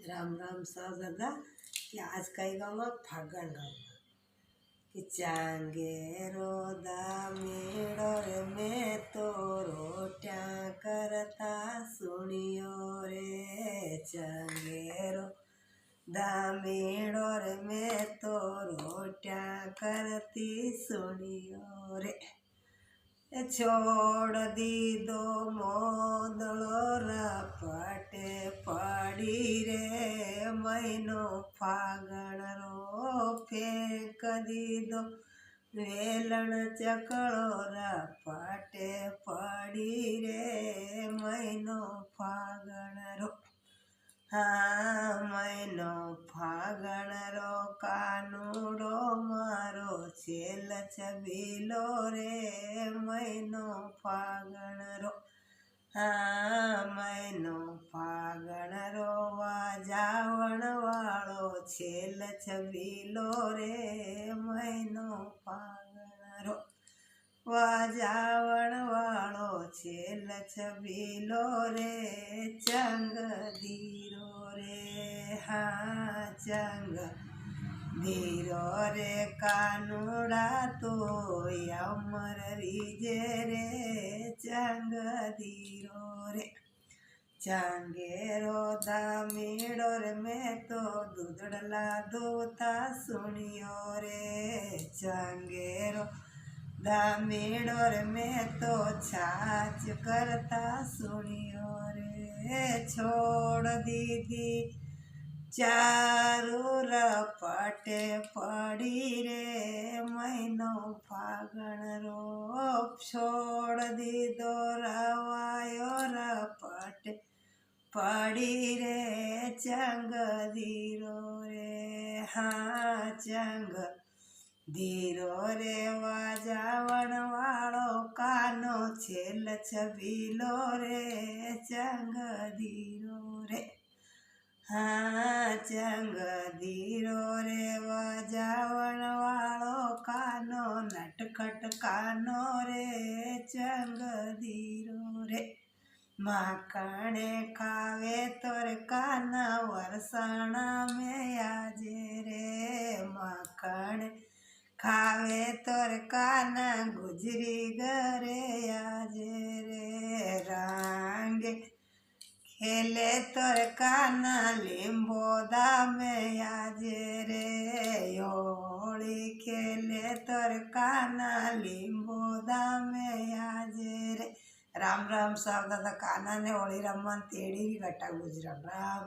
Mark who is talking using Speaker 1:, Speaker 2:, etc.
Speaker 1: राम राम साहब दादा कि आज कई गाँव में फागण गाँव कि चांगेरो दामेड़ो रे में तो रोट्या करता सुनियो रे। चांगेरो दामेड़ो रे में तो रोट्या करती सुनियो रे। छोड़ दीदो मोदड़ो रपटे पड़ी रे महीनो फागण रो फेंक दीदो वेलण चकड़ो रपटे पड़ी रे महीनो फागण रो। हाँ महीनो फागण रो कानूड़ो मारो छेल छबीलो रे महीनो फागण रो। हाँ महीनो फागण रो वाजावण वाळो छेल छबीलो रे महीनो फागण रो। वाजावण वाळो छेल छबीलो रे चंग धीरो रे। हाँ चंग धीरो रे कानूड़ा तो अमर रीजे रे चंग धीरो रे। चांगेरो दामेड़ो रे में तो दूधड़ला दूता सुनियो रे। चांगेरो दामेड़ो रे में तो छाछ करता सुनियो रे। छोड़ दीदी चारू रपटे पड़ी रे महीनो फागण रो। छोड़ दीदो रवायो रपटे पड़ी रे चंग धीरो रे। हाँ चंग धीरो रे वाजावण वाळो कानो छेल छबीलो रे चंग धीरो रे। हाँ चंग धीरो रे वाजावण वाळो कानो नटखट कानो रे चंग धीरो रे। माखणे खावे तोर काना वरसाणा में आजे रे। माखणे खावे तोर काना गुजरी घरे आजे रे। रंग खेले तोर काना लिंबोदा में आजे रे। होली खेले तोर काना लिंबोदा में आजे रे। राम राम साहब दादा काना ने होली रमन तेड़ी गट्टा गुजरा राम।